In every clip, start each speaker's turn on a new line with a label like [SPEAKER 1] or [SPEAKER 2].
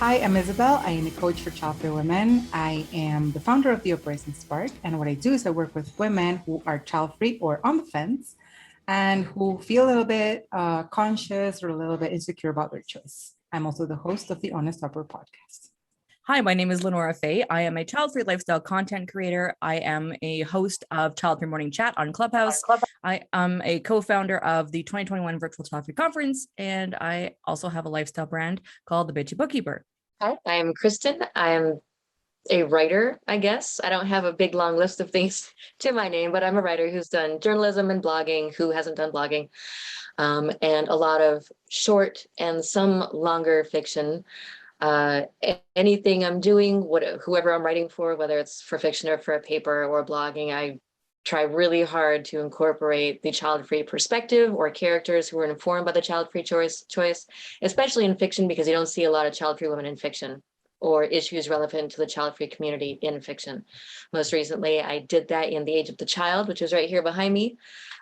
[SPEAKER 1] Hi, I'm Isabel. I am a coach for Childfree Women. I am the founder of the Operation Spark. And what I do is I work with women who are child-free or on the fence and who feel a little bit conscious or a little bit insecure about their choice. I'm also the host of the Honest Upper podcast.
[SPEAKER 2] Hi, my name is Lenora Faye. I am a child-free lifestyle content creator. I am a host of Child-Free Morning Chat on Clubhouse. I am a co-founder of the 2021 Virtual Child-Free Conference, and I also have a lifestyle brand called The Bitchy Bookkeeper.
[SPEAKER 3] Hi, I'm Kristen. I'm a writer, I guess. I don't have a big, long list of things to my name, but I'm a writer who's done journalism and blogging, who hasn't done blogging, and a lot of short and some longer fiction. Anything I'm doing, whoever I'm writing for, whether it's for fiction or for a paper or blogging, I try really hard to incorporate the child-free perspective or characters who are informed by the child-free choice, especially in fiction, because you don't see a lot of child-free women in fiction or issues relevant to the child-free community in fiction. Most recently, I did that in The Age of the Child, which is right here behind me.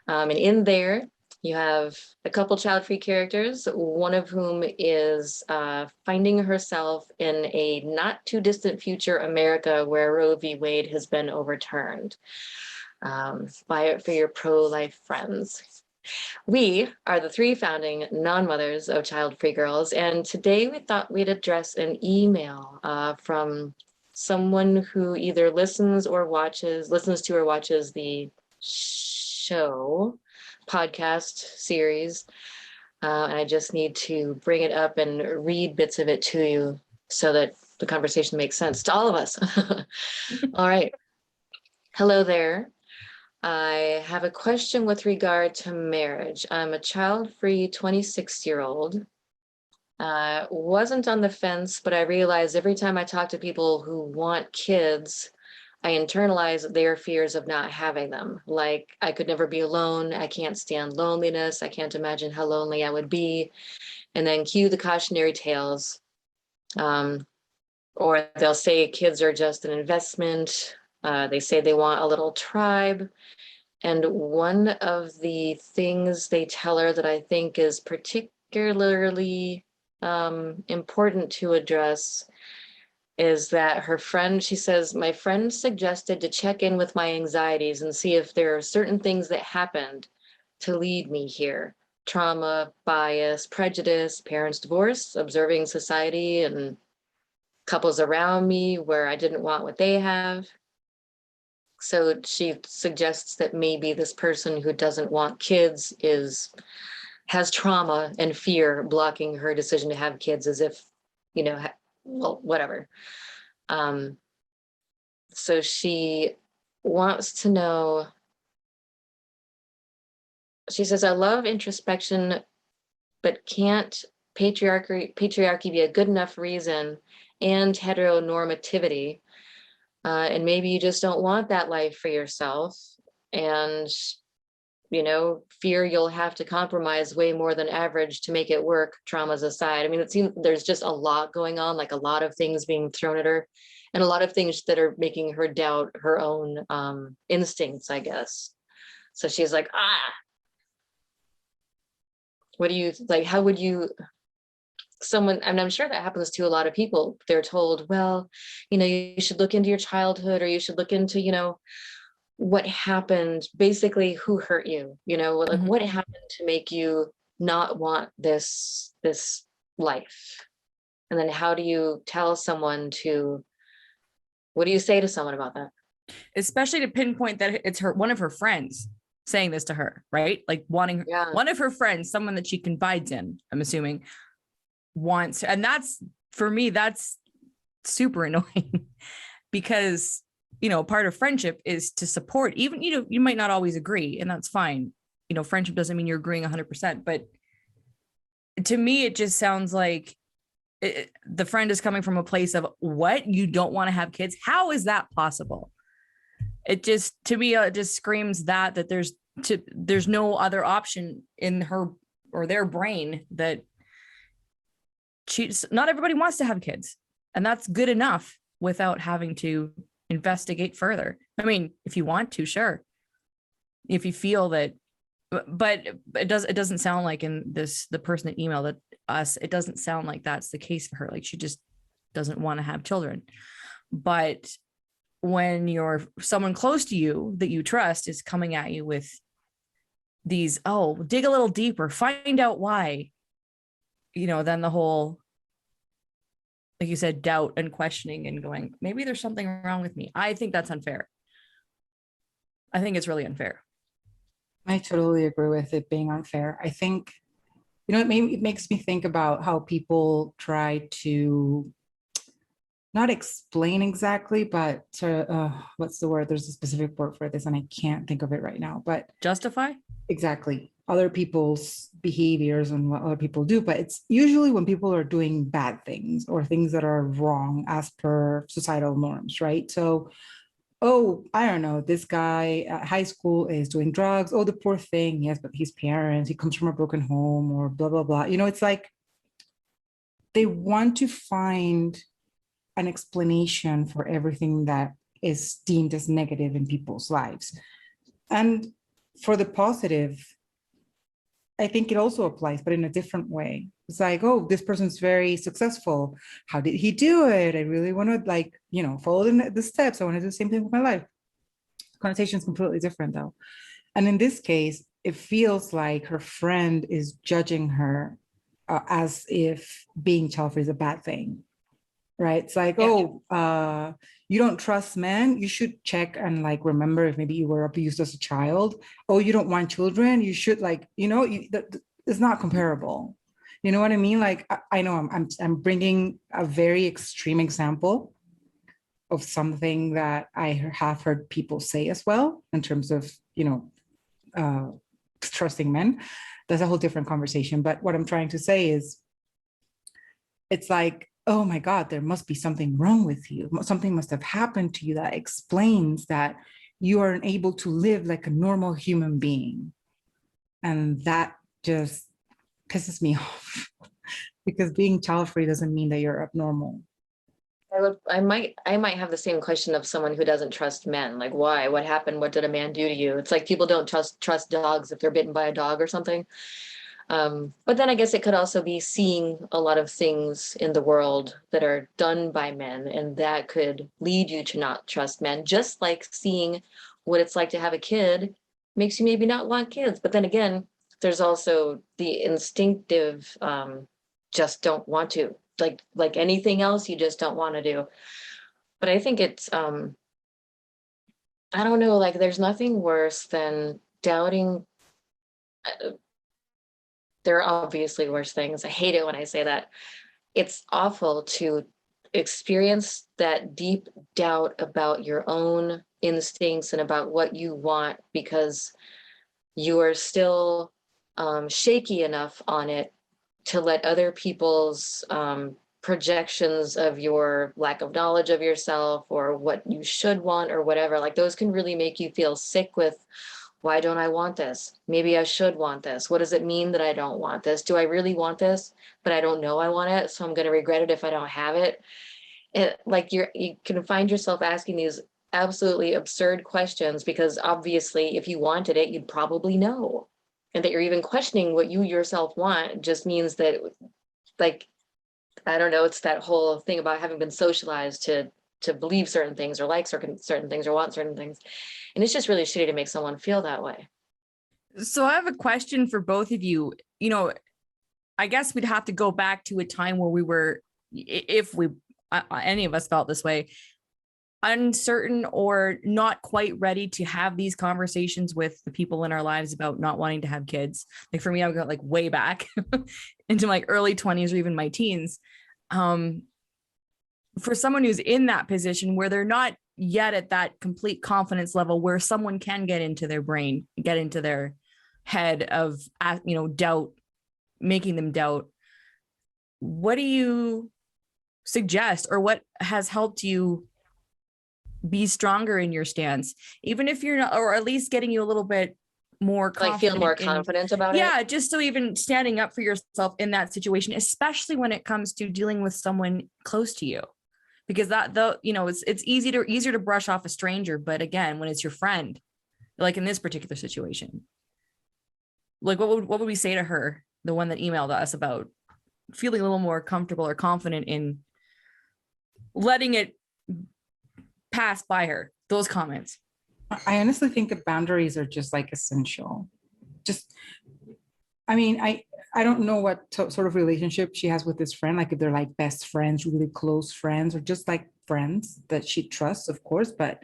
[SPEAKER 3] And in there, you have a couple child-free characters, one of whom is finding herself in a not too distant future America where Roe v. Wade has been overturned. Buy it for your pro-life friends. We are the three founding non-mothers of Childfree Girls, and today we thought we'd address an email from someone who either listens to or watches the show podcast series, and I just need to bring it up and read bits of it to you so that the conversation makes sense to all of us. All right. Hello there. I have a question with regard to marriage. I'm a child-free 26-year-old. Wasn't on the fence, but I realized every time I talk to people who want kids, I internalize their fears of not having them. Like, I could never be alone. I can't stand loneliness. I can't imagine how lonely I would be. And then cue the cautionary tales. Or they'll say kids are just an investment. They say they want a little tribe. And one of the things they tell her that I think is particularly important to address is that her friend, she says, my friend suggested to check in with my anxieties and see if there are certain things that happened to lead me here. Trauma, bias, prejudice, parents' divorce, observing society and couples around me where I didn't want what they have. So she suggests that maybe this person who doesn't want kids has trauma and fear blocking her decision to have kids, as if, well, whatever. So she wants to know, she says, I love introspection, but can't patriarchy be a good enough reason, and heteronormativity? And maybe you just don't want that life for yourself, and fear you'll have to compromise way more than average to make it work, traumas aside. I mean, it seems there's just a lot going on, like a lot of things being thrown at her and a lot of things that are making her doubt her own instincts, I guess. So she's like, what do you like? How would you, someone, and I'm sure that happens to a lot of people. They're told, well, you should look into your childhood, or you should look into, what happened, basically who hurt you, like what happened to make you not want this life? And then how do you tell someone what do you say to someone about that?
[SPEAKER 2] Especially to pinpoint that it's one of her friends saying this to her, right? Like wanting one of her friends, someone that she confides in, I'm assuming, wants, and that's, for me, that's super annoying because part of friendship is to support, even you might not always agree, and that's fine. Friendship doesn't mean you're agreeing 100%, but to me it just sounds like the friend is coming from a place of, what, you don't want to have kids? How is that possible? It just, to me, it just screams that there's no other option in her or their brain, that not everybody wants to have kids, and that's good enough without having to investigate further. I mean, if you want to, sure. If you feel that, but it doesn't sound like in the person that emailed us, it doesn't sound like that's the case for her. Like, she just doesn't want to have children. But when you're someone close to you that you trust is coming at you with these, oh, dig a little deeper, find out why, then the whole, like you said, doubt and questioning and going, maybe there's something wrong with me. I think that's unfair. I think it's really unfair.
[SPEAKER 1] I totally agree with it being unfair. I think, it makes me think about how people try to not explain exactly, but to, what's the word? There's a specific word for this and I can't think of it right now, but
[SPEAKER 2] Justify?
[SPEAKER 1] Exactly. Other people's behaviors and what other people do, but it's usually when people are doing bad things or things that are wrong as per societal norms, right? So, oh, I don't know, this guy at high school is doing drugs. Oh, the poor thing. Yes, but his parents, he comes from a broken home or blah, blah, blah. It's like they want to find an explanation for everything that is deemed as negative in people's lives. And for the positive, I think it also applies, but in a different way. It's like, oh, this person's very successful. How did he do it? I really want to follow the steps. I want to do the same thing with my life. Connotation is completely different though. And in this case, it feels like her friend is judging her as if being child-free is a bad thing, right? It's like, oh, you don't trust men, you should check and remember if maybe you were abused as a child. Oh, you don't want children, you should it's not comparable. You know what I mean? I know I'm bringing a very extreme example of something that I have heard people say as well in terms of trusting men. That's a whole different conversation. But what I'm trying to say is, it's like, oh my God, there must be something wrong with you. Something must have happened to you that explains that you aren't able to live like a normal human being. And that just pisses me off because being child-free doesn't mean that you're abnormal.
[SPEAKER 3] I might have the same question of someone who doesn't trust men. Like, why? What happened? What did a man do to you? It's like people don't trust dogs if they're bitten by a dog or something. But then I guess it could also be seeing a lot of things in the world that are done by men, and that could lead you to not trust men. Just like seeing what it's like to have a kid makes you maybe not want kids. But then again, there's also the instinctive, just don't want to. Like anything else, you just don't want to do. But I think it's, I don't know, there's nothing worse than doubting. There are obviously worse things. I hate it when I say that. It's awful to experience that deep doubt about your own instincts and about what you want because you are still shaky enough on it to let other people's projections of your lack of knowledge of yourself or what you should want or whatever, those can really make you feel sick with, why don't I want this? Maybe I should want this. What does it mean that I don't want this? Do I really want this, but I don't know I want it, so I'm going to regret it if I don't have it? And you can find yourself asking these absolutely absurd questions because obviously if you wanted it, you'd probably know. And that you're even questioning what you yourself want just means that, I don't know, it's that whole thing about having been socialized to believe certain things or like certain things or want certain things. And it's just really shitty to make someone feel that way.
[SPEAKER 2] So I have a question for both of you. I guess we'd have to go back to a time where we were, if any of us felt this way, uncertain or not quite ready to have these conversations with the people in our lives about not wanting to have kids. For me, I would go way back into my early 20s or even my teens. For someone who's in that position where they're not yet at that complete confidence level where someone can get into their brain, get into their head of, doubt, making them doubt, what do you suggest or what has helped you be stronger in your stance, even if you're not, or at least getting you a little bit more confident,
[SPEAKER 3] feel more confident about it?
[SPEAKER 2] Yeah, just so even standing up for yourself in that situation, especially when it comes to dealing with someone close to you, because it's easier to brush off a stranger, but again, when it's your friend, like in this particular situation, what would we say to her, the one that emailed us, about feeling a little more comfortable or confident in letting it pass by her, those comments.
[SPEAKER 1] I honestly think that boundaries are just like essential. Just, I mean, I don't know what sort of relationship she has with this friend, like if they're like best friends, really close friends, or just like friends that she trusts, of course. But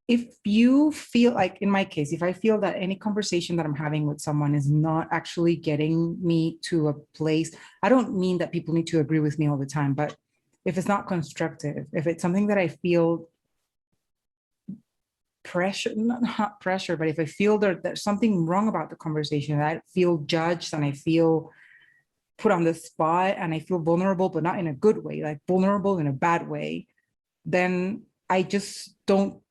[SPEAKER 1] if you feel like, in my case, if I feel that any conversation that I'm having with someone is not actually getting me to a place, I don't mean that people need to agree with me all the time, but if it's not constructive, if it's something that I feel pressure, not pressure, but if I feel there's something wrong about the conversation, I feel judged and I feel put on the spot and I feel vulnerable, but not in a good way, like vulnerable in a bad way, then I just don't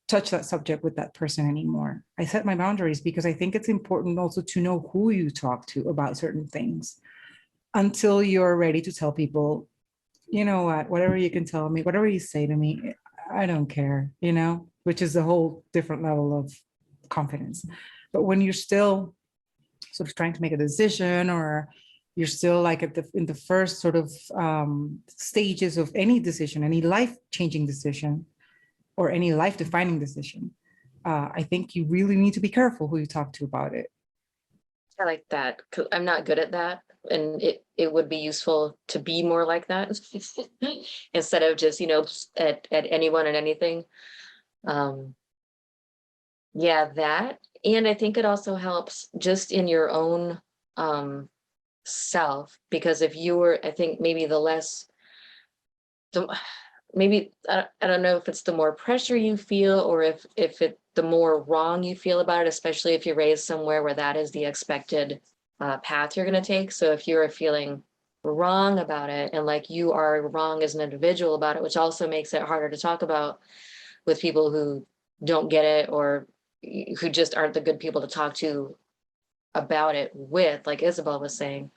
[SPEAKER 1] touch that subject with that person anymore. I set my boundaries because I think it's important also to know who you talk to about certain things until you're ready to tell people, you know what, whatever you can tell me, whatever you say to me, I don't care, which is a whole different level of confidence. But when you're still sort of trying to make a decision, or you're still like in the first sort of stages of any decision, any life-changing decision, or any life-defining decision, I think you really need to be careful who you talk to about it.
[SPEAKER 3] I like that. 'Cause I'm not good at that. And it would be useful to be more like that instead of just, at anyone and anything. Yeah, that. And I think it also helps just in your own self, because if you were, I think maybe maybe I don't know if it's the more pressure you feel, or if the more wrong you feel about it, especially if you're raised somewhere where that is the expected path you're going to take. So if you're feeling wrong about it, and like you are wrong as an individual about it, which also makes it harder to talk about with people who don't get it, or who just aren't the good people to talk to about it with, like Isabel was saying,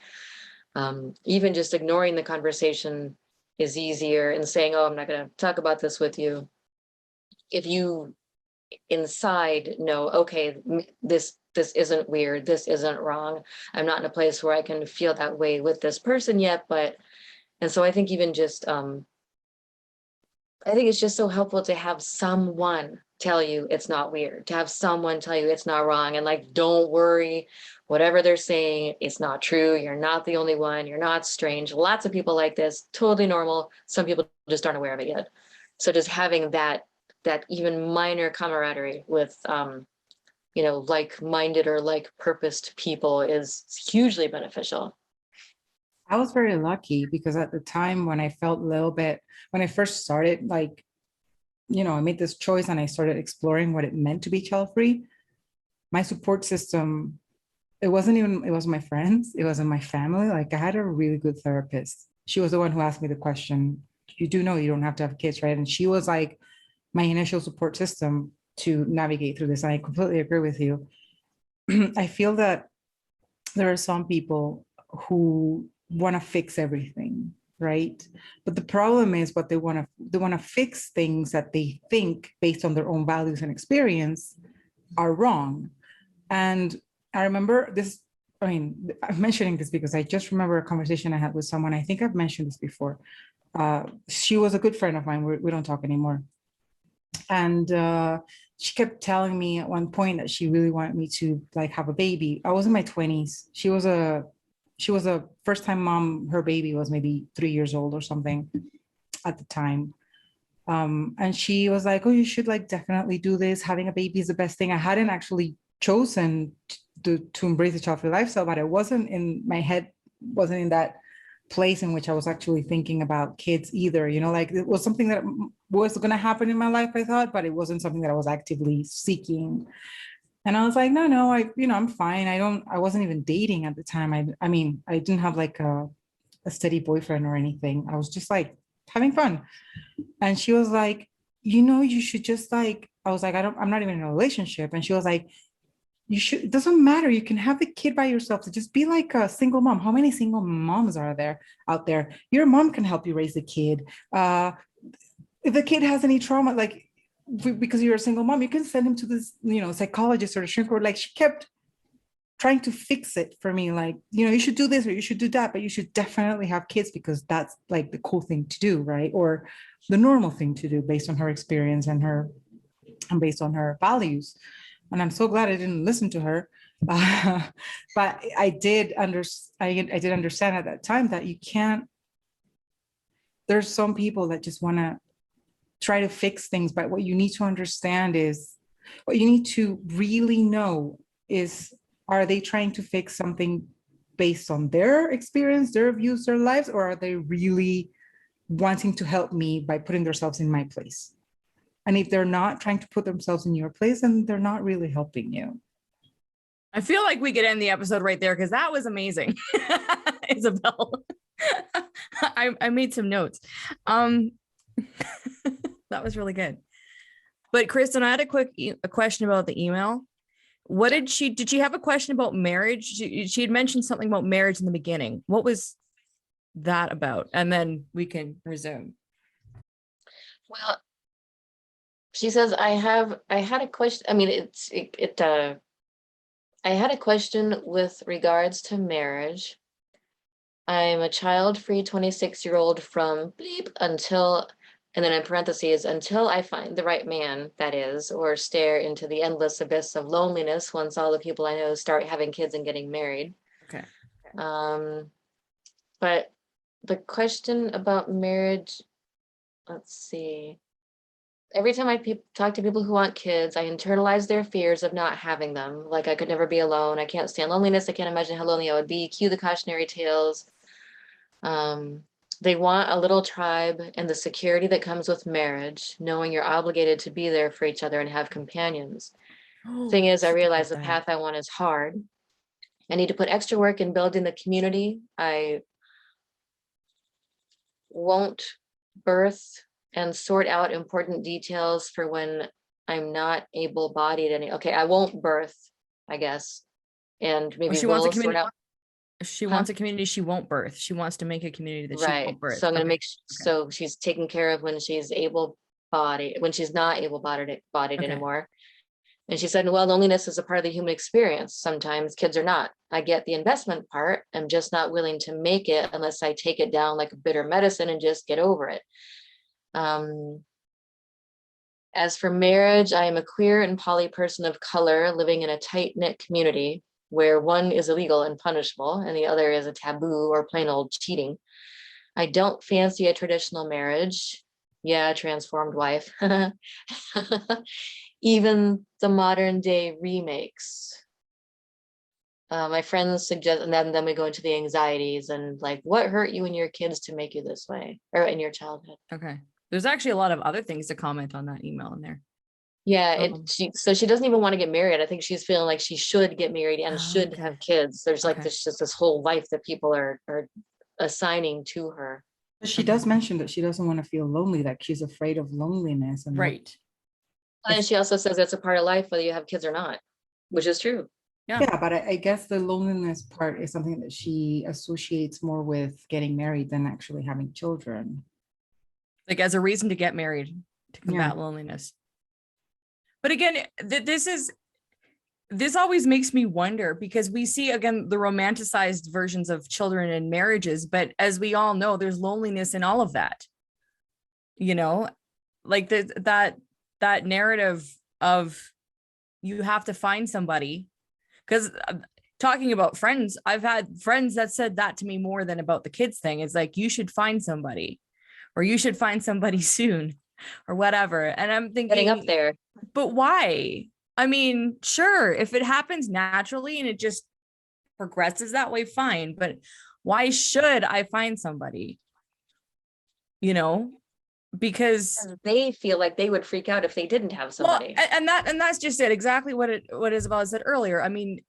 [SPEAKER 3] even just ignoring the conversation is easier, and saying, oh, I'm not going to talk about this with you. If you inside know, okay, this isn't weird, this isn't wrong, I'm not in a place where I can feel that way with this person yet. And so I think even just I think it's just so helpful to have someone tell you it's not weird, to have someone tell you it's not wrong, and like, don't worry, whatever they're saying, it's not true. You're not the only one. You're not strange. Lots of people like this, totally normal. Some people just aren't aware of it yet. So just having that even minor camaraderie with like-minded or like-purposed people is hugely beneficial.
[SPEAKER 1] I was very lucky because at the time when I felt a little bit, when I first started, like, I made this choice and I started exploring what it meant to be child-free, my support system, it wasn't my friends, it wasn't my family. Like, I had a really good therapist. She was the one who asked me the question, you do know you don't have to have kids, right? And she was like my initial support system to navigate through this. And I completely agree with you. I feel that there are some people who want to fix everything, right? But the problem is what they want to fix things that they think based on their own values and experience are wrong. And I remember this, I'm mentioning this because I just remember a conversation I had with someone. I think I've mentioned this before. She was a good friend of mine. We don't talk anymore. And she kept telling me at one point that she really wanted me to like have a baby. I was in my 20s. She was a first time mom. Her baby was maybe 3 years old or something at the time. And she was like, oh, you should like definitely do this. Having a baby is the best thing. I hadn't actually chosen to embrace the child-free lifestyle, but it wasn't in my head, wasn't in that place in which I was actually thinking about kids either. Like it was something that was going to happen in my life, I thought, but it wasn't something that I was actively seeking. And I was like, no, I'm fine. I wasn't even dating at the time. I mean, I didn't have like a steady boyfriend or anything. I was just like having fun. And she was like, you should just like, I was like, I'm not even in a relationship. And she was like, you should, it doesn't matter. You can have the kid by yourself. To just be like a single mom. How many single moms are there out there? Your mom can help you raise the kid. If the kid has any trauma, like because you're a single mom, you can send him to this, psychologist or a shrink. Or like she kept trying to fix it for me, like, you should do this or you should do that, but you should definitely have kids because that's like the cool thing to do, right? Or the normal thing to do based on her experience and based on her values. And I'm so glad I didn't listen to her. But I did understand at that time that you can't, there's some people that just want to try to fix things, but what you need to understand is, what you need to really know is, are they trying to fix something based on their experience, their views, their lives, or are they really wanting to help me by putting themselves in my place? And if they're not trying to put themselves in your place, then they're not really helping you.
[SPEAKER 2] I feel like we could end the episode right there because that was amazing. Isabel. I made some notes. That was really good. But Kristen, I had a question about the email. What did she have a question about marriage? She had mentioned something about marriage in the beginning. What was that about? And then we can resume.
[SPEAKER 3] Well, she says, I had a question. I mean, I had a question with regards to marriage. I'm a child-free 26-year-old from bleep until, and then in parentheses, until I find the right man, that is, or stare into the endless abyss of loneliness once all the people I know start having kids and getting married.
[SPEAKER 2] Okay.
[SPEAKER 3] But the question about marriage, let's see. Every time I talk to people who want kids, I internalize their fears of not having them. Like, I could never be alone. I can't stand loneliness. I can't imagine how lonely I would be. Cue the cautionary tales. They want a little tribe and the security that comes with marriage, knowing you're obligated to be there for each other and have companions. Thing is, I realize the path I want is hard. I need to put extra work in building the community. I won't birth and sort out important details for when I'm not able-bodied. Okay, I won't birth, I guess, and maybe
[SPEAKER 2] she wants a
[SPEAKER 3] we'll
[SPEAKER 2] community.
[SPEAKER 3] sort out.
[SPEAKER 2] She wants a community she won't birth. She wants to make a community that she won't birth.
[SPEAKER 3] So I'm going to so she's taken care of when she's able-bodied, when she's not able-bodied anymore. And she said, well, loneliness is a part of the human experience. Sometimes kids are not. I get the investment part. I'm just not willing to make it unless I take it down like a bitter medicine and just get over it. As for marriage, I am a queer and poly person of color living in a tight-knit community where one is illegal and punishable and the other is a taboo or plain old cheating. I don't fancy a traditional marriage. Yeah, transformed wife. Even the modern day remakes. My friends suggest, and then we go into the anxieties and like, what hurt you and your kids to make you this way, or in your childhood?
[SPEAKER 2] Okay. There's actually a lot of other things to comment on that email in there.
[SPEAKER 3] Yeah, so she doesn't even want to get married. I think she's feeling like she should get married and should have kids. There's like this whole life that people are assigning to her.
[SPEAKER 1] She does mention that she doesn't want to feel lonely, like she's afraid of loneliness. And
[SPEAKER 2] right.
[SPEAKER 3] And she also says that's a part of life, whether you have kids or not, which is true.
[SPEAKER 1] Yeah, but I guess the loneliness part is something that she associates more with getting married than actually having children.
[SPEAKER 2] Like as a reason to get married, to combat loneliness. But again, this always makes me wonder, because we see, again, the romanticized versions of children and marriages, but as we all know, there's loneliness in all of that. You know, like that narrative of you have to find somebody, because talking about friends, I've had friends that said that to me more than about the kids thing. It's like, you should find somebody, or you should find somebody soon, or whatever. And I'm thinking,
[SPEAKER 3] getting up there.
[SPEAKER 2] But why? I mean, sure, if it happens naturally and it just progresses that way, fine. But why should I find somebody? You know, because
[SPEAKER 3] they feel like they would freak out if they didn't have somebody.
[SPEAKER 2] Well, and that's just it. Exactly what Isabel said earlier. I mean,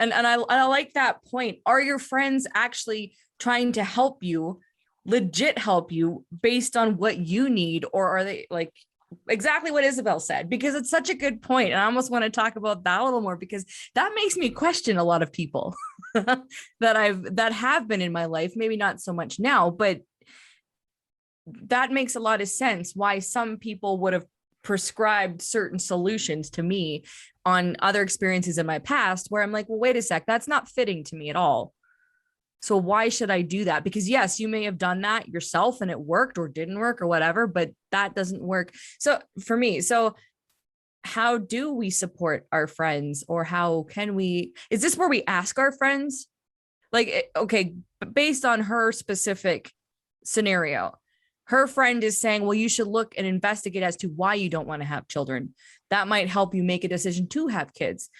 [SPEAKER 2] and I like that point. Are your friends actually trying to help you, legit help you based on what you need, or are they like exactly what Isabel said? Because it's such a good point. And I almost want to talk about that a little more, because that makes me question a lot of people that have been in my life, maybe not so much now, but that makes a lot of sense why some people would have prescribed certain solutions to me on other experiences in my past where I'm like, well, wait a sec, that's not fitting to me at all. So why should I do that? Because yes, you may have done that yourself and it worked or didn't work or whatever, but that doesn't work. So for me, how do we support our friends, or how can we, is this where we ask our friends? Like, okay, based on her specific scenario, her friend is saying, well, you should look and investigate as to why you don't want to have children. That might help you make a decision to have kids.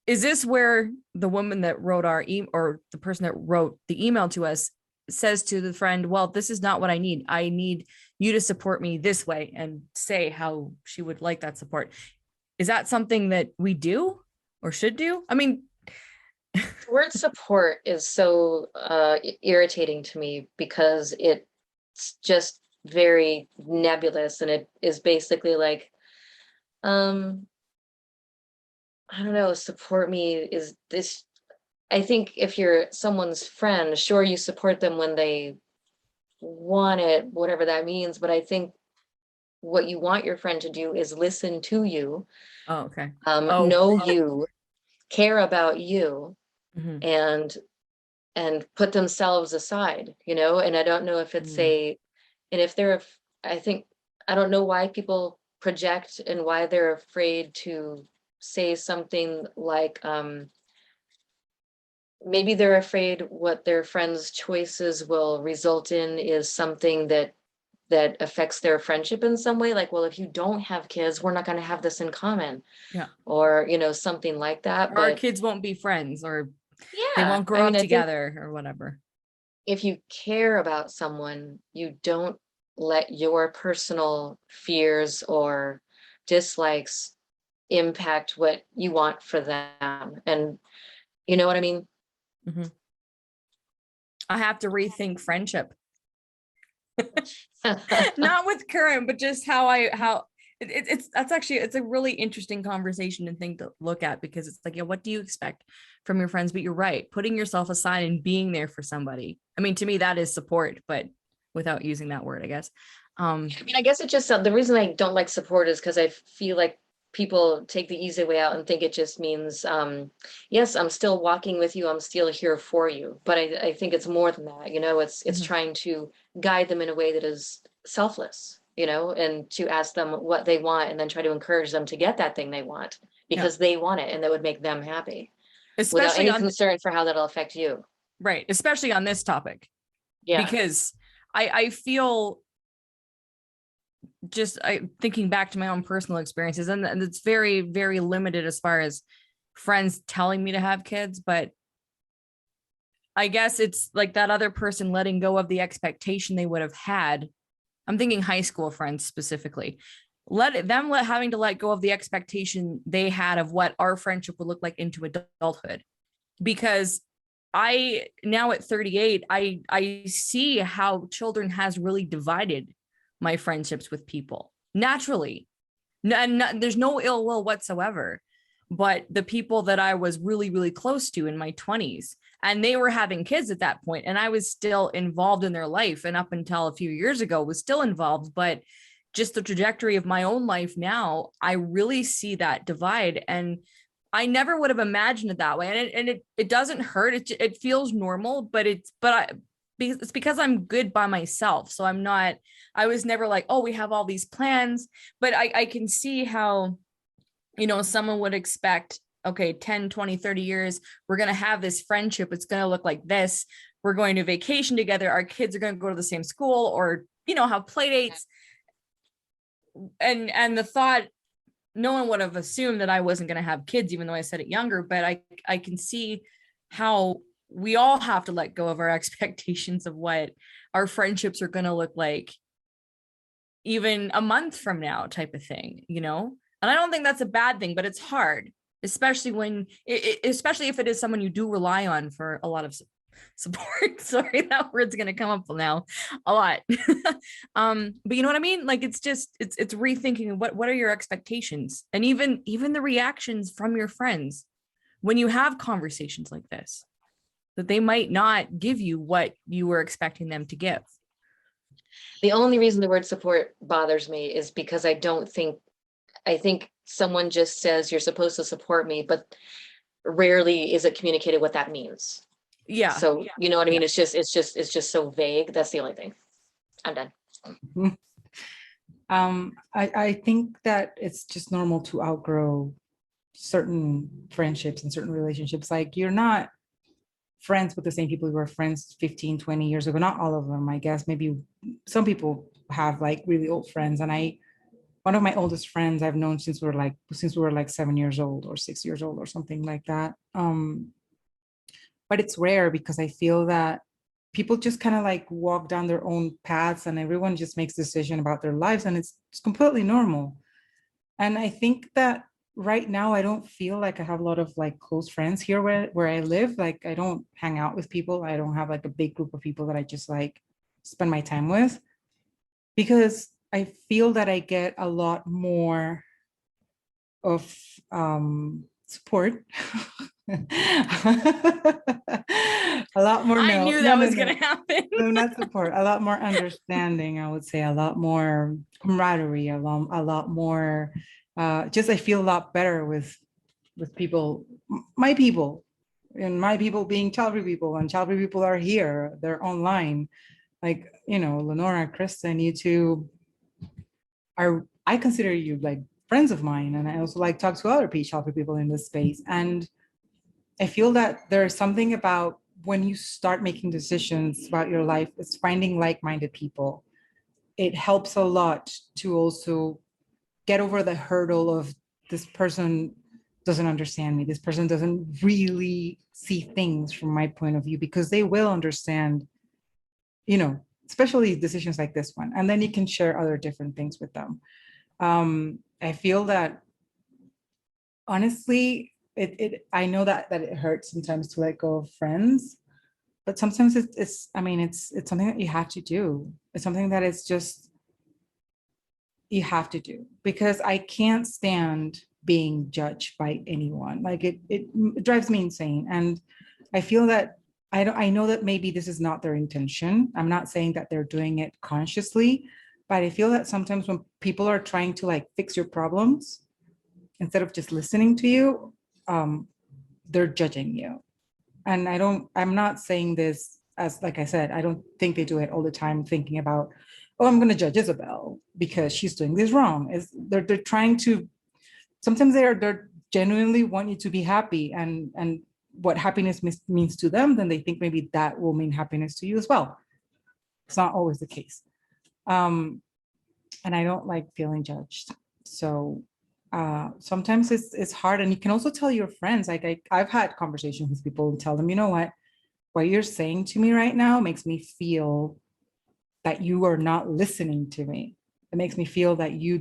[SPEAKER 2] Is this where the woman that wrote our email, or the person that wrote the email to us, says to the friend, well, this is not what I need. I need you to support me this way, and say how she would like that support. Is that something that we do or should do? I mean,
[SPEAKER 3] the word support is so irritating to me because it's just very nebulous, and it is basically like, I don't know, support me is this. I think if you're someone's friend, sure, you support them when they want it, whatever that means. But I think what you want your friend to do is listen to you,
[SPEAKER 2] oh, okay.
[SPEAKER 3] Know you, care about you,
[SPEAKER 2] Mhm.
[SPEAKER 3] and put themselves aside, and I don't know if it's and if they're, I think, I don't know why people project and why they're afraid to say something like, maybe they're afraid what their friends' choices will result in is something that affects their friendship in some way. Like, well, if you don't have kids, we're not going to have this in common.
[SPEAKER 2] Yeah.
[SPEAKER 3] Or, something like that.
[SPEAKER 2] Or our kids won't be friends, or they
[SPEAKER 3] yeah,
[SPEAKER 2] won't grow up together or whatever.
[SPEAKER 3] If you care about someone, you don't let your personal fears or dislikes impact what you want for them. And you know what I mean?
[SPEAKER 2] Mhm. I have to rethink friendship. Not with current, but just how it's a really interesting conversation and thing to look at, because it's like, yeah, what do you expect from your friends? But you're right, putting yourself aside and being there for somebody. I mean, to me, that is support, but without using that word, I guess.
[SPEAKER 3] I mean, I guess it just, the reason I don't like support is because I feel like people take the easy way out and think it just means, yes, I'm still walking with you, I'm still here for you. But I think it's more than that, it's trying to guide them in a way that is selfless, and to ask them what they want, and then try to encourage them to get that thing they want because they want it and that would make them happy, especially without any concern for how that'll affect you.
[SPEAKER 2] Right. Especially on this topic. Yeah. Because I feel, just thinking back to my own personal experiences, and it's very, very limited as far as friends telling me to have kids, but I guess it's like that other person letting go of the expectation they would have had. I'm thinking high school friends specifically, having to let go of the expectation they had of what our friendship would look like into adulthood. Because I now at 38, I see how children has really divided my friendships with people naturally. And there's no ill will whatsoever, but the people that I was really, really close to in my 20s, and they were having kids at that point, and I was still involved in their life, and up until a few years ago was still involved, but just the trajectory of my own life now, I really see that divide, and I never would have imagined it that way. And it doesn't hurt. It feels normal, but it's because I'm good by myself. So I was never like, oh, we have all these plans, but I can see how, someone would expect, okay, 10, 20, 30 years, we're going to have this friendship. It's going to look like this. We're going to vacation together. Our kids are going to go to the same school, or, have play dates. And the thought, no one would have assumed that I wasn't going to have kids, even though I said it younger, but I can see how we all have to let go of our expectations of what our friendships are going to look like even a month from now, type of thing, and I don't think that's a bad thing, but it's hard, especially especially if it is someone you do rely on for a lot of support. Sorry, that word's going to come up now a lot. But you know what I mean? Like, it's rethinking what are your expectations, and even the reactions from your friends when you have conversations like this, that they might not give you what you were expecting them to give.
[SPEAKER 3] The only reason the word support bothers me is because I think someone just says you're supposed to support me, but rarely is it communicated what that means.
[SPEAKER 2] Yeah.
[SPEAKER 3] So you know what I mean? It's just so vague. That's the only thing. I'm done.
[SPEAKER 1] I think that it's just normal to outgrow certain friendships and certain relationships. Like you're not friends with the same people you were friends 15, 20 years ago. Not all of them, I guess. Maybe some people have like really old friends. And one of my oldest friends I've known since we were like 7 years old or 6 years old or something like that. But it's rare because I feel that people just kind of like walk down their own paths and everyone just makes decision about their lives, and it's completely normal. And I think that right now I don't feel like I have a lot of like close friends here where I live. Like I don't hang out with people. I don't have like a big group of people that I just like spend my time with, because I feel that I get a lot more of support. A lot more.
[SPEAKER 2] I
[SPEAKER 1] No,
[SPEAKER 2] knew
[SPEAKER 1] no,
[SPEAKER 2] that
[SPEAKER 1] no,
[SPEAKER 2] was
[SPEAKER 1] no.
[SPEAKER 2] gonna happen.
[SPEAKER 1] No, not support. A lot more understanding, I would say. A lot more camaraderie. A lot more. Just I feel a lot better with people, my people, and my people being Childfree people, and Childfree people are here. They're online. Like Lenora, Kristen, you two are. I consider you like friends of mine, and I also like talk to other Childfree people in this space. And I feel that there's something about when you start making decisions about your life, it's finding like-minded people. It helps a lot to also get over the hurdle of this person doesn't understand me. This person doesn't really see things from my point of view, because they will understand, especially decisions like this one. And then you can share other different things with them. I feel that honestly, I know that it hurts sometimes to let go of friends, but sometimes it's something that you have to do. It's something that is just you have to do, because I can't stand being judged by anyone. Like it drives me insane. And I feel that I know that maybe this is not their intention. I'm not saying that they're doing it consciously, but I feel that sometimes when people are trying to like fix your problems instead of just listening to you, they're judging you. And I'm not saying this as, like I said, I don't think they do it all the time, thinking about, oh, I'm going to judge Isabel because she's doing this wrong. They're trying to, sometimes they're genuinely want you to be happy, and what happiness means to them, then they think maybe that will mean happiness to you as well. It's not always the case. And I don't like feeling judged. So sometimes it's hard. And you can also tell your friends, like I've had conversations with people and tell them, you know what you're saying to me right now makes me feel that you are not listening to me. It makes me feel that you're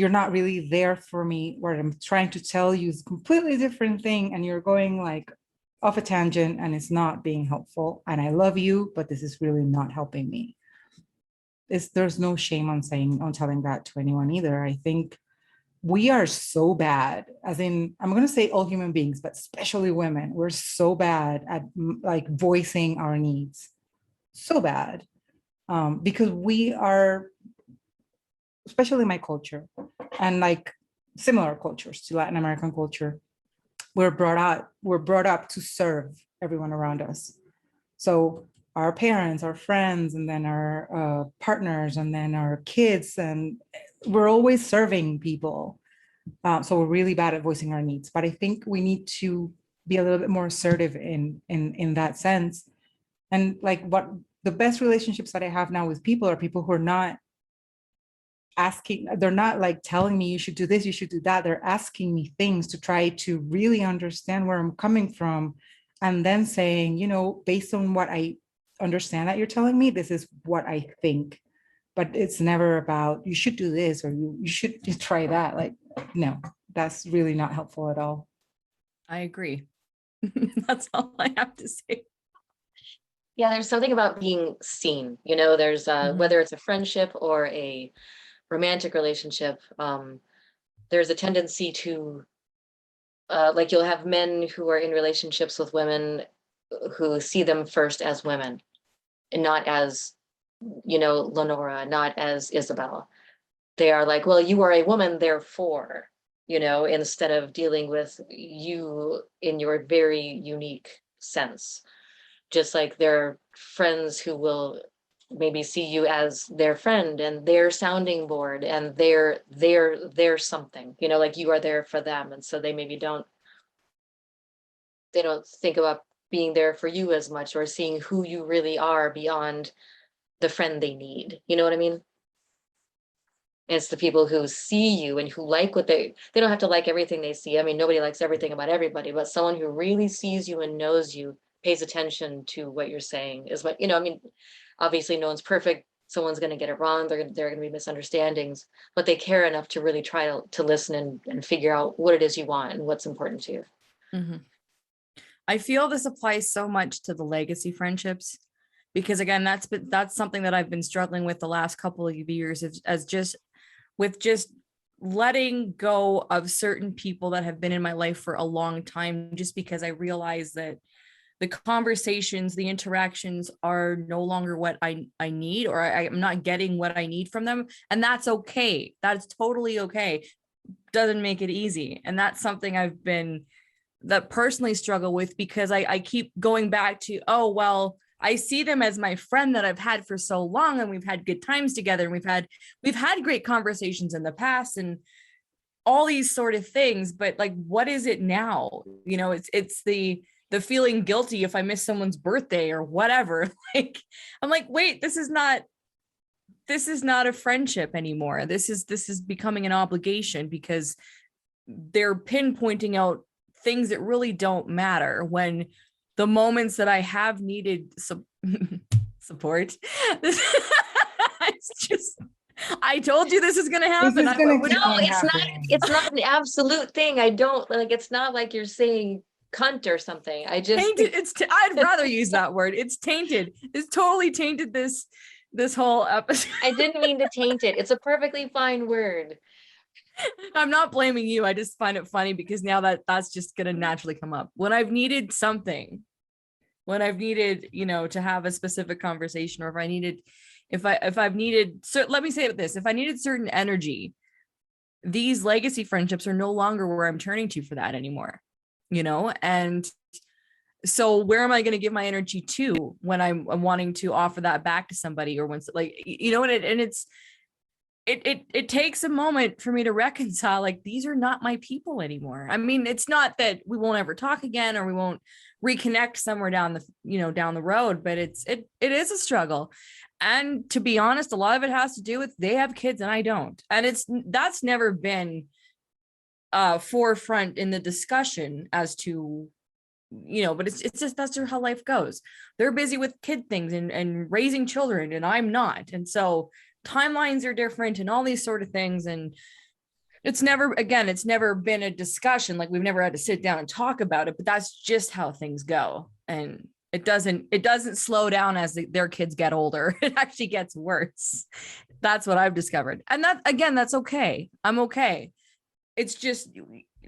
[SPEAKER 1] not really there for me. What I'm trying to tell you is a completely different thing, and you're going like off a tangent, and it's not being helpful. And I love you, but this is really not helping me. There's no shame on telling that to anyone either. I think we are so bad, as in, I'm going to say all human beings, but especially women, we're so bad at like voicing our needs. So bad. Because we are, especially my culture and like similar cultures to Latin American culture, we're brought up to serve everyone around us. So our parents, our friends, and then our partners, and then our kids, and we're always serving people. So we're really bad at voicing our needs. But I think we need to be a little bit more assertive in that sense. And like what the best relationships that I have now with people are people who are not asking, they're not like telling me you should do this, you should do that. They're asking me things to try to really understand where I'm coming from, and then saying, based on what I understand that you're telling me, this is what I think. But it's never about you should do this or you should try that. Like, no, that's really not helpful at all.
[SPEAKER 2] I agree. That's all I have to say.
[SPEAKER 3] Yeah, there's something about being seen. There's whether it's a friendship or a romantic relationship, there's a tendency to like you'll have men who are in relationships with women who see them first as women, and not as, Lenora, not as Isabel. They are like, well, you are a woman, therefore, instead of dealing with you in your very unique sense. Just like they're friends who will maybe see you as their friend and their sounding board, and they're something, like you are there for them. And so they maybe don't think about being there for you as much, or seeing who you really are beyond the friend they need. You know what I mean? It's the people who see you and who like what they don't have to like everything they see. I mean, nobody likes everything about everybody, but someone who really sees you and knows you, pays attention to what you're saying, is what, I mean, obviously no one's perfect. Someone's going to get it wrong. There are going to be misunderstandings, but they care enough to really try to listen and figure out what it is you want and what's important to you.
[SPEAKER 2] Mm-hmm. I feel this applies so much to the legacy friendships, because again, that's something that I've been struggling with the last couple of years, as just letting go of certain people that have been in my life for a long time, just because I realize that the conversations, the interactions are no longer what I need, or I'm not getting what I need from them. And that's okay. That's totally okay. Doesn't make it easy. And that's something that personally struggle with, because I keep going back to, oh, well, I see them as my friend that I've had for so long, and we've had good times together, and we've had great conversations in the past and all these sort of things. But like, what is it now? It's the feeling guilty if I miss someone's birthday or whatever. Like, I'm like, wait, this is not a friendship anymore. This is becoming an obligation, because they're pinpointing out things that really don't matter, when the moments that I have needed support. It's just, I told you this is going to happen.
[SPEAKER 1] This is gonna keep
[SPEAKER 3] No,
[SPEAKER 1] on
[SPEAKER 3] it's
[SPEAKER 1] happening.
[SPEAKER 3] it's not an absolute thing. I don't like, it's not like you're saying cunt or something. I just
[SPEAKER 2] tainted. I'd rather use that word. It's tainted. It's totally tainted this whole episode.
[SPEAKER 3] I didn't mean to taint it. It's a perfectly fine word.
[SPEAKER 2] I'm not blaming you. I just find it funny, because now that's just going to naturally come up when I've needed something, when I've needed, to have a specific conversation, or if I've needed, so let me say it this, if I needed certain energy, these legacy friendships are no longer where I'm turning to for that anymore, and so where am I going to give my energy to when I'm wanting to offer that back to somebody, or when, like, it takes a moment for me to reconcile, like, these are not my people anymore. I mean, it's not that we won't ever talk again, or we won't reconnect somewhere down the road, but it is a struggle. And to be honest, a lot of it has to do with they have kids and I don't. And that's never been forefront in the discussion as to, but it's just, that's how life goes. They're busy with kid things and raising children, and I'm not. And so timelines are different and all these sort of things. And it's never been a discussion. Like, we've never had to sit down and talk about it, but that's just how things go. And it doesn't slow down as their kids get older. It actually gets worse. That's what I've discovered. And that's okay. I'm okay. It's just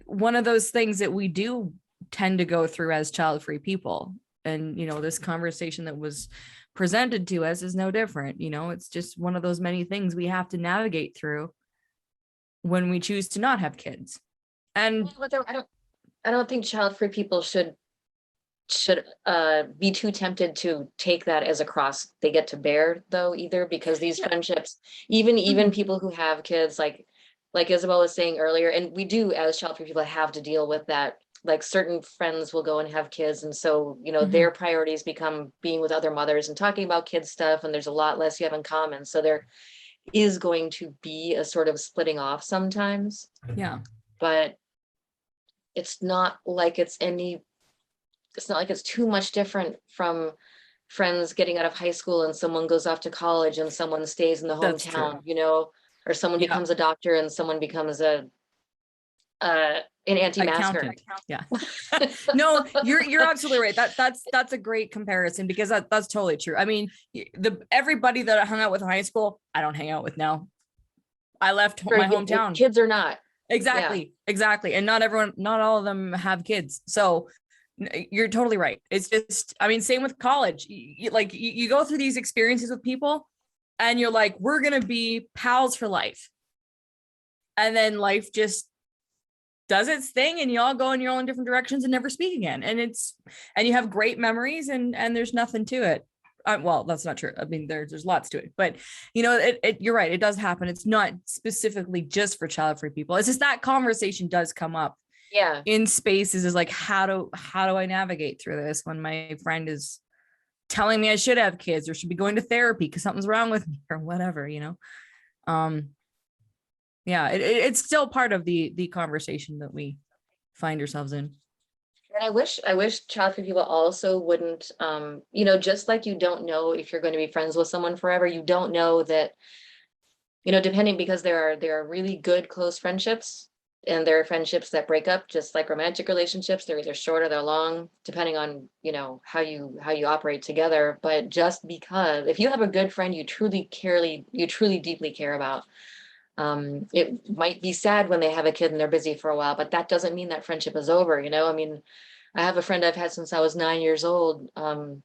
[SPEAKER 2] one of those things that we do tend to go through as child-free people. And, this conversation that was presented to us is no different. It's just one of those many things we have to navigate through when we choose to not have kids. And
[SPEAKER 3] I don't think child-free people should be too tempted to take that as a cross they get to bear, though, either, because these friendships, even people who have kids, like Isabel was saying earlier, and we do as child-free people have to deal with that. Like, certain friends will go and have kids, and so their priorities become being with other mothers and talking about kids stuff, and there's a lot less you have in common, so there is going to be a sort of splitting off sometimes.
[SPEAKER 2] Yeah,
[SPEAKER 3] but it's not like it's too much different from friends getting out of high school and someone goes off to college and someone stays in the hometown, or someone becomes a doctor and someone becomes an anti-masker.
[SPEAKER 2] Yeah. No, you're absolutely right. That's a great comparison, because that's totally true. I mean, everybody that I hung out with in high school, I don't hang out with now. I left my hometown.
[SPEAKER 3] Kids or not.
[SPEAKER 2] Exactly. And not all of them have kids. So You're totally right. It's just, I mean, same with college. You go through these experiences with people and you're like, we're going to be pals for life. And then life just does its thing and you all go in your own different directions and never speak again. And you have great memories and there's nothing to it. Well, that's not true. I mean, there's lots to it, but you're right. It does happen. It's not specifically just for child-free people. It's just that conversation does come up.
[SPEAKER 3] Yeah.
[SPEAKER 2] In spaces is like, how do I navigate through this when my friend is telling me I should have kids or should be going to therapy because something's wrong with me or whatever, yeah, it's still part of the conversation that we find ourselves in.
[SPEAKER 3] And I wish child-free people also wouldn't, just like you don't know if you're going to be friends with someone forever, you don't know that, depending, because there are really good close friendships. And there are friendships that break up, just like romantic relationships. They're either short or they're long, depending on, how you operate together. But just because if you have a good friend you truly deeply care about, it might be sad when they have a kid and they're busy for a while, but that doesn't mean that friendship is over. I mean, I have a friend I've had since I was 9 years old. And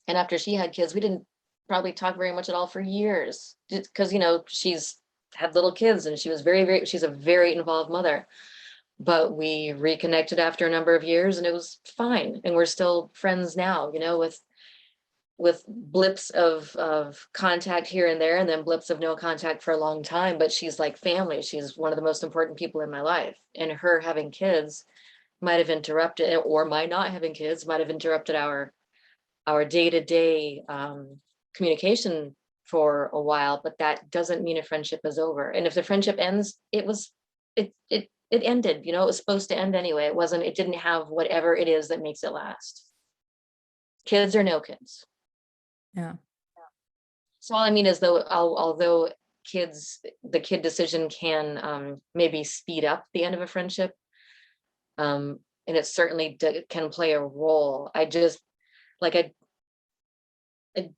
[SPEAKER 3] after she had kids, we didn't probably talk very much at all for years, because, she's had little kids and she was she's a very involved mother, but we reconnected after a number of years and it was fine. And we're still friends now, with blips of contact here and there, and then blips of no contact for a long time, but she's like family. She's one of the most important people in my life, and her having kids might have interrupted, or my not having kids might have interrupted our day-to-day communication for a while, but that doesn't mean a friendship is over. And if the friendship ends, it ended, it was supposed to end anyway. It didn't have whatever it is that makes it last. Kids or no kids.
[SPEAKER 2] Yeah.
[SPEAKER 3] So all I mean is, although the kid decision can maybe speed up the end of a friendship, and it certainly can play a role. I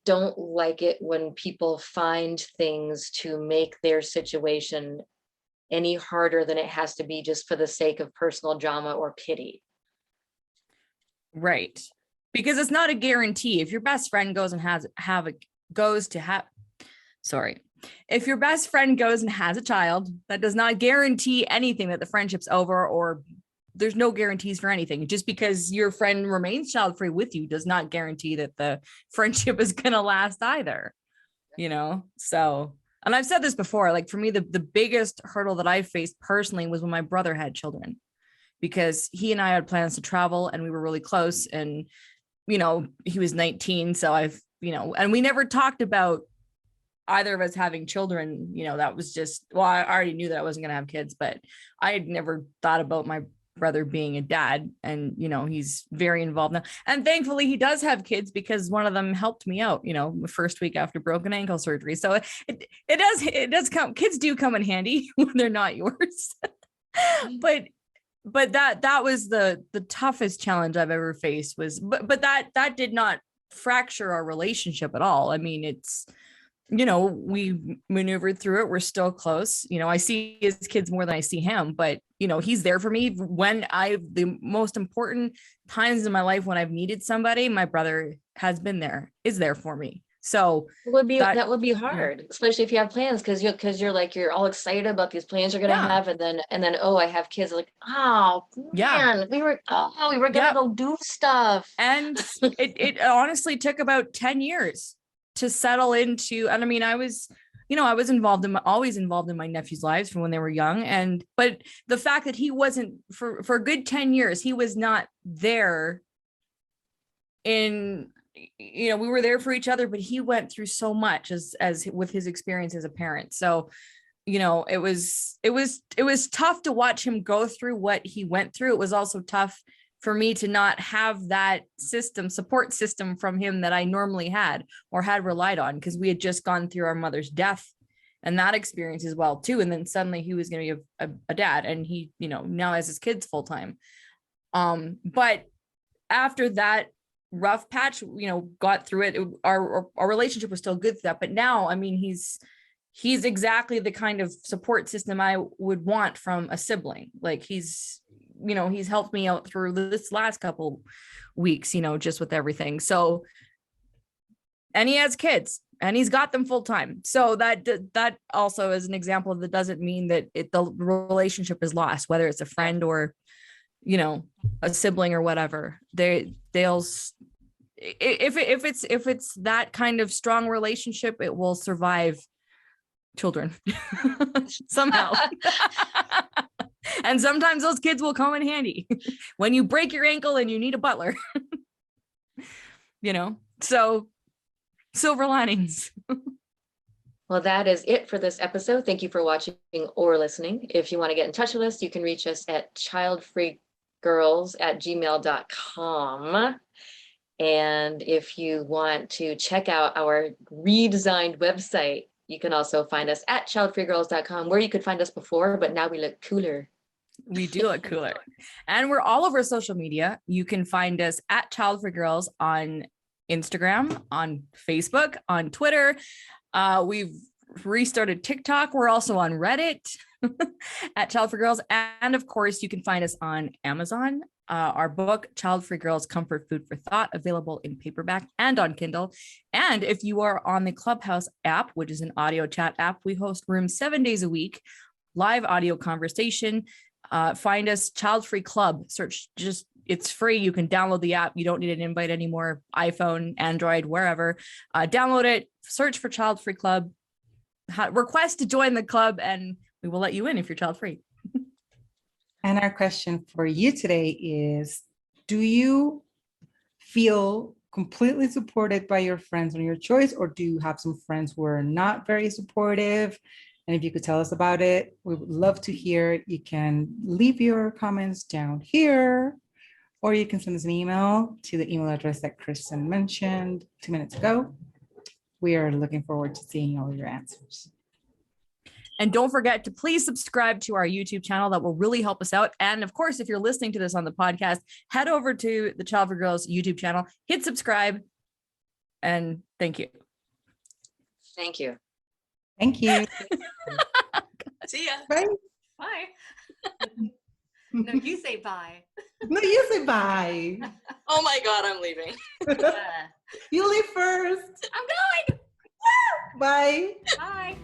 [SPEAKER 3] don't like it when people find things to make their situation any harder than it has to be, just for the sake of personal drama or pity.
[SPEAKER 2] Right. Because it's not a guarantee. If your best friend goes and if your best friend goes and has a child, that does not guarantee anything that the friendship's over, or there's no guarantees for anything. Just because your friend remains child-free with you does not guarantee that the friendship is going to last either, So, and I've said this before, like for me, the biggest hurdle that I faced personally was when my brother had children, because he and I had plans to travel and we were really close, and, he was 19. So and we never talked about either of us having children. That was just, I already knew that I wasn't going to have kids, but I had never thought about my brother being a dad, and he's very involved now, and thankfully he does have kids, because one of them helped me out the first week after broken ankle surgery. So it does come, kids do come in handy when they're not yours. but that was the toughest challenge I've ever faced, but that did not fracture our relationship at all. I mean, it's we maneuvered through it. We're still close. I see his kids more than I see him, but he's there for me when the most important times in my life when I've needed somebody. My brother is there for me. So
[SPEAKER 3] that would be hard, especially if you have plans, because you're all excited about these plans you're gonna have, and then I have kids, like, oh man, we were gonna go do stuff.
[SPEAKER 2] And it honestly took about 10 years to settle into. And I mean, I was always involved in my nephew's lives from when they were young. But the fact that he wasn't for a good 10 years, he was not there we were there for each other, but he went through so much as with his experience as a parent. So, it was tough to watch him go through what he went through. It was also tough for me to not have that support system from him that I normally had or had relied on, because we had just gone through our mother's death and that experience as well too. And then suddenly he was going to be a dad, and he, now has his kids full time. But after that rough patch, got through it, our relationship was still good through that. But now, I mean, he's exactly the kind of support system I would want from a sibling. Like he's he's helped me out through this last couple weeks, just with everything. So, and he has kids and he's got them full time. So that also is an example that doesn't mean that the relationship is lost, whether it's a friend or, a sibling or whatever. They'll if it's that kind of strong relationship, it will survive children somehow. And sometimes those kids will come in handy when you break your ankle and you need a butler. So silver linings.
[SPEAKER 3] Well, that is it for this episode. Thank you for watching or listening. If you want to get in touch with us, you can reach us at childfreegirls@gmail.com. And if you want to check out our redesigned website, you can also find us at childfreegirls.com, where you could find us before, but now we look cooler.
[SPEAKER 2] We do look cooler. And we're all over social media. You can find us at Childfree Girls on Instagram, on Facebook, on Twitter. We've restarted TikTok. We're also on Reddit at Childfree Girls. And of course, you can find us on Amazon. Our book, Childfree Girls, Comfort Food for Thought, available in paperback and on Kindle. And if you are on the Clubhouse app, which is an audio chat app, we host rooms 7 days a week, live audio conversation. Find us Childfree Club. Search, it's free. You can download the app. You don't need an invite anymore. iPhone, Android, wherever. Download it. Search for Childfree Club. Request to join the club, and we will let you in if you're child free.
[SPEAKER 1] And our question for you today is, do you feel completely supported by your friends on your choice, or do you have some friends who are not very supportive? And if you could tell us about it, we would love to hear it. You can leave your comments down here, or you can send us an email to the email address that Kristen mentioned 2 minutes ago. We are looking forward to seeing all your answers.
[SPEAKER 2] And don't forget to please subscribe to our YouTube channel. That will really help us out. And of course, if you're listening to this on the podcast, head over to the Childfree Girls YouTube channel, hit subscribe, and thank you.
[SPEAKER 3] Thank you.
[SPEAKER 1] Thank you.
[SPEAKER 4] See ya.
[SPEAKER 1] Bye.
[SPEAKER 4] Bye. No, you say bye.
[SPEAKER 1] No, you say bye.
[SPEAKER 4] Oh my God, I'm leaving.
[SPEAKER 1] You leave first.
[SPEAKER 4] I'm going.
[SPEAKER 1] Bye.
[SPEAKER 4] Bye.